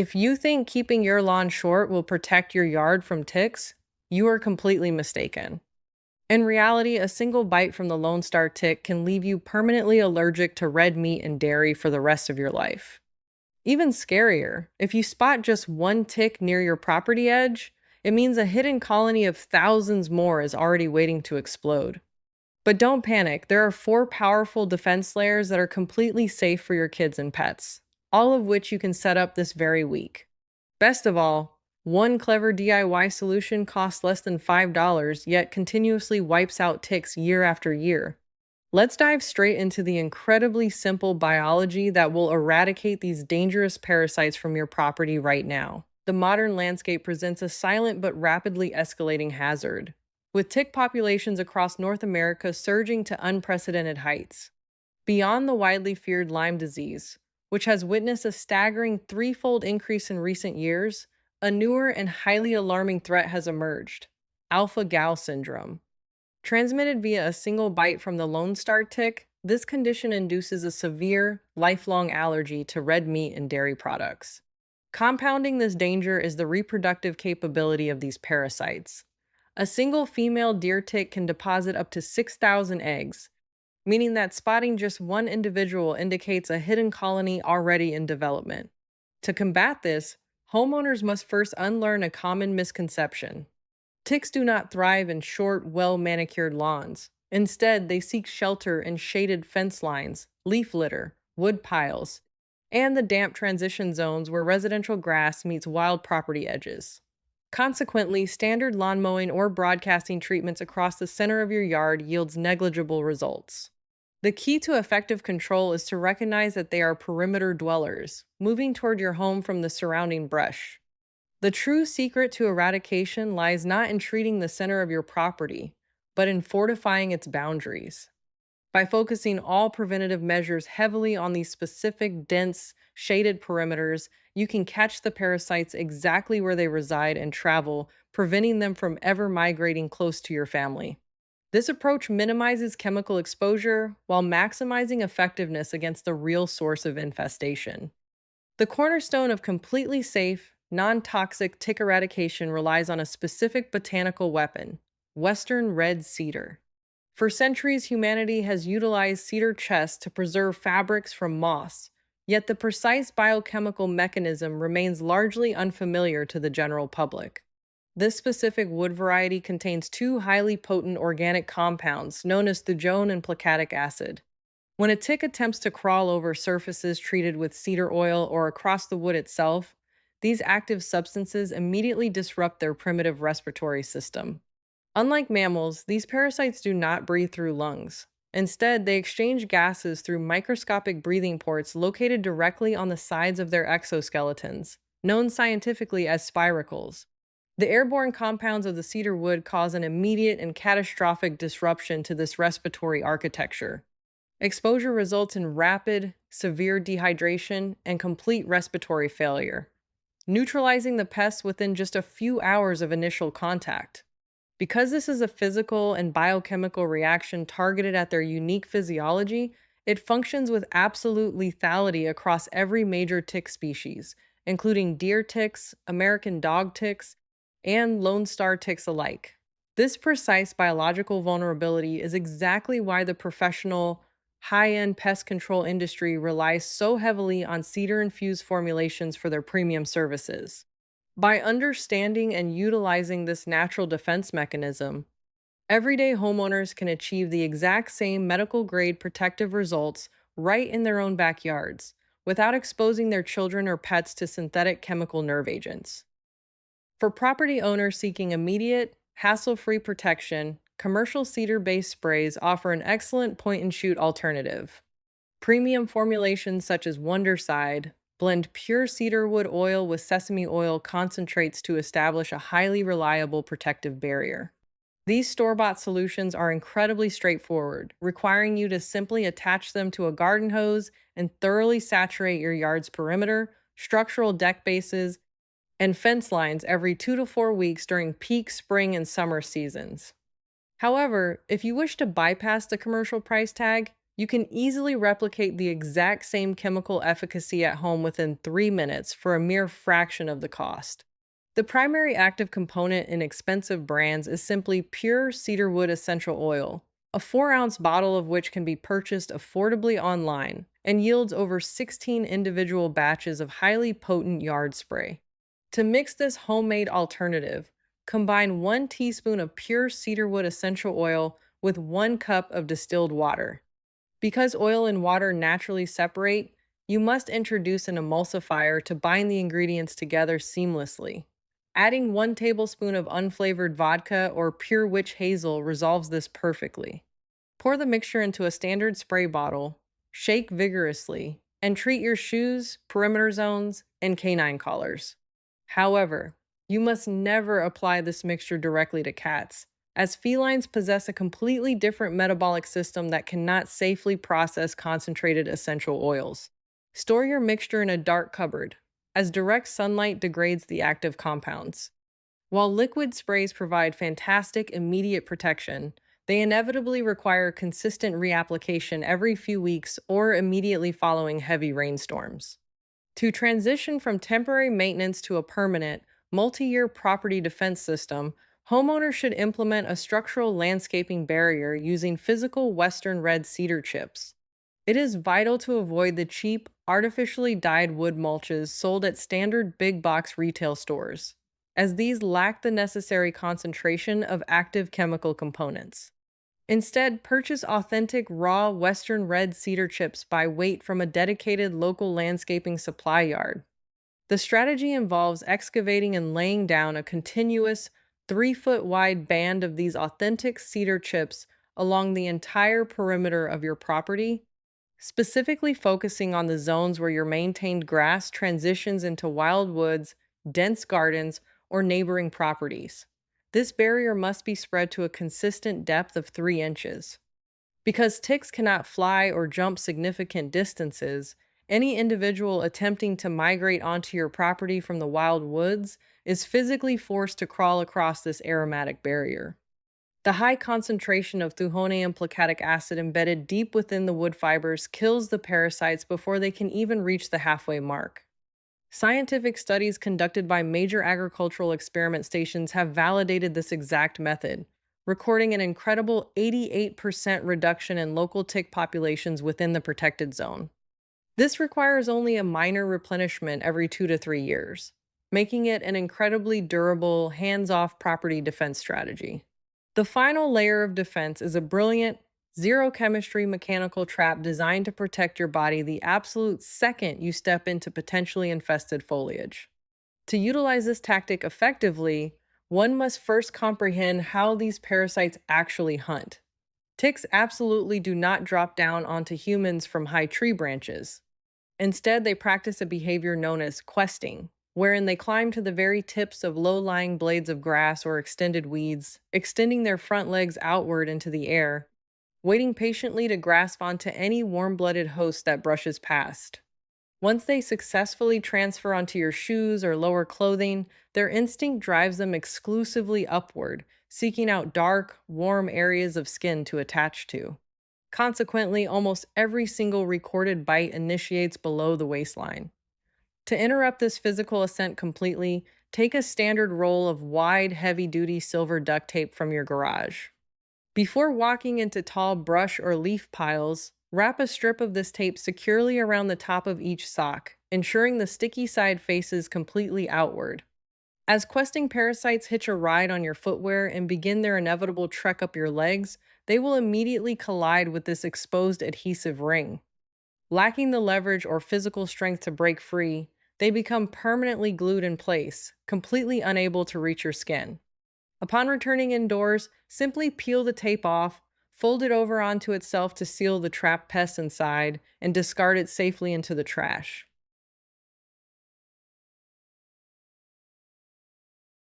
If you think keeping your lawn short will protect your yard from ticks, you are completely mistaken. In reality, a single bite from the Lone Star tick can leave you permanently allergic to red meat and dairy for the rest of your life. Even scarier, if you spot just one tick near your property edge, it means a hidden colony of thousands more is already waiting to explode. But don't panic, there are 4 powerful defense layers that are completely safe for your kids and pets, all of which you can set up this very week. Best of all, one clever DIY solution costs less than $5, yet continuously wipes out ticks year after year. Let's dive straight into the incredibly simple biology that will eradicate these dangerous parasites from your property right now. The modern landscape presents a silent but rapidly escalating hazard, with tick populations across North America surging to unprecedented heights. Beyond the widely feared Lyme disease, which has witnessed a staggering threefold increase in recent years, a newer and highly alarming threat has emerged: alpha-gal syndrome. Transmitted via a single bite from the Lone Star tick, this condition induces a severe, lifelong allergy to red meat and dairy products. Compounding this danger is the reproductive capability of these parasites. A single female deer tick can deposit up to 6,000 eggs, meaning that spotting just one individual indicates a hidden colony already in development. To combat this, homeowners must first unlearn a common misconception. Ticks do not thrive in short, well-manicured lawns. Instead, they seek shelter in shaded fence lines, leaf litter, wood piles, and the damp transition zones where residential grass meets wild property edges. Consequently, standard lawn mowing or broadcasting treatments across the center of your yard yields negligible results. The key to effective control is to recognize that they are perimeter dwellers, moving toward your home from the surrounding brush. The true secret to eradication lies not in treating the center of your property, but in fortifying its boundaries. By focusing all preventative measures heavily on these specific, dense, shaded perimeters, you can catch the parasites exactly where they reside and travel, preventing them from ever migrating close to your family. This approach minimizes chemical exposure while maximizing effectiveness against the real source of infestation. The cornerstone of completely safe, non-toxic tick eradication relies on a specific botanical weapon: Western red cedar. For centuries, humanity has utilized cedar chests to preserve fabrics from moss, yet the precise biochemical mechanism remains largely unfamiliar to the general public. This specific wood variety contains 2 highly potent organic compounds known as thujone and plicatic acid. When a tick attempts to crawl over surfaces treated with cedar oil or across the wood itself, these active substances immediately disrupt their primitive respiratory system. Unlike mammals, these parasites do not breathe through lungs. Instead, they exchange gases through microscopic breathing ports located directly on the sides of their exoskeletons, known scientifically as spiracles. The airborne compounds of the cedar wood cause an immediate and catastrophic disruption to this respiratory architecture. Exposure results in rapid, severe dehydration and complete respiratory failure, neutralizing the pests within just a few hours of initial contact. Because this is a physical and biochemical reaction targeted at their unique physiology, it functions with absolute lethality across every major tick species, including deer ticks, American dog ticks, and Lone Star ticks alike. This precise biological vulnerability is exactly why the professional, high-end pest control industry relies so heavily on cedar-infused formulations for their premium services. By understanding and utilizing this natural defense mechanism, everyday homeowners can achieve the exact same medical-grade protective results right in their own backyards, without exposing their children or pets to synthetic chemical nerve agents. For property owners seeking immediate, hassle-free protection, commercial cedar-based sprays offer an excellent point-and-shoot alternative. Premium formulations such as Wondercide blend pure cedarwood oil with sesame oil concentrates to establish a highly reliable protective barrier. These store-bought solutions are incredibly straightforward, requiring you to simply attach them to a garden hose and thoroughly saturate your yard's perimeter, structural deck bases, and fence lines every 2 to 4 weeks during peak spring and summer seasons. However, if you wish to bypass the commercial price tag, You can easily replicate the exact same chemical efficacy at home within 3 minutes for a mere fraction of the cost. The primary active component in expensive brands is simply pure cedarwood essential oil, a 4-ounce bottle of which can be purchased affordably online and yields over 16 individual batches of highly potent yard spray. To mix this homemade alternative, combine 1 teaspoon of pure cedarwood essential oil with 1 cup of distilled water. Because oil and water naturally separate, you must introduce an emulsifier to bind the ingredients together seamlessly. Adding 1 tablespoon of unflavored vodka or pure witch hazel resolves this perfectly. Pour the mixture into a standard spray bottle, shake vigorously, and treat your shoes, perimeter zones, and canine collars. However, you must never apply this mixture directly to cats, as felines possess a completely different metabolic system that cannot safely process concentrated essential oils. Store your mixture in a dark cupboard, as direct sunlight degrades the active compounds. While liquid sprays provide fantastic immediate protection, they inevitably require consistent reapplication every few weeks or immediately following heavy rainstorms. To transition from temporary maintenance to a permanent, multi-year property defense system, homeowners should implement a structural landscaping barrier using physical Western red cedar chips. It is vital to avoid the cheap, artificially dyed wood mulches sold at standard big box retail stores, as these lack the necessary concentration of active chemical components. Instead, purchase authentic raw Western red cedar chips by weight from a dedicated local landscaping supply yard. The strategy involves excavating and laying down a continuous, 3-foot wide band of these authentic cedar chips along the entire perimeter of your property, specifically focusing on the zones where your maintained grass transitions into wild woods, dense gardens, or neighboring properties. This barrier must be spread to a consistent depth of 3 inches. Because ticks cannot fly or jump significant distances, any individual attempting to migrate onto your property from the wild woods is physically forced to crawl across this aromatic barrier. The high concentration of thuhonium plicatic acid embedded deep within the wood fibers kills the parasites before they can even reach the halfway mark. Scientific studies conducted by major agricultural experiment stations have validated this exact method, recording an incredible 88% reduction in local tick populations within the protected zone. This requires only a minor replenishment every 2 to 3 years, making it an incredibly durable, hands-off property defense strategy. The final layer of defense is a brilliant, zero-chemistry mechanical trap designed to protect your body the absolute second you step into potentially infested foliage. To utilize this tactic effectively, one must first comprehend how these parasites actually hunt. Ticks absolutely do not drop down onto humans from high tree branches. Instead, they practice a behavior known as questing, wherein they climb to the very tips of low-lying blades of grass or extended weeds, extending their front legs outward into the air, waiting patiently to grasp onto any warm-blooded host that brushes past. Once they successfully transfer onto your shoes or lower clothing, their instinct drives them exclusively upward, seeking out dark, warm areas of skin to attach to. Consequently, almost every single recorded bite initiates below the waistline. To interrupt this physical ascent completely, take a standard roll of wide, heavy-duty silver duct tape from your garage. Before walking into tall brush or leaf piles, wrap a strip of this tape securely around the top of each sock, ensuring the sticky side faces completely outward. As questing parasites hitch a ride on your footwear and begin their inevitable trek up your legs, they will immediately collide with this exposed adhesive ring. Lacking the leverage or physical strength to break free, they become permanently glued in place, completely unable to reach your skin. Upon returning indoors, simply peel the tape off, fold it over onto itself to seal the trapped pests inside, and discard it safely into the trash.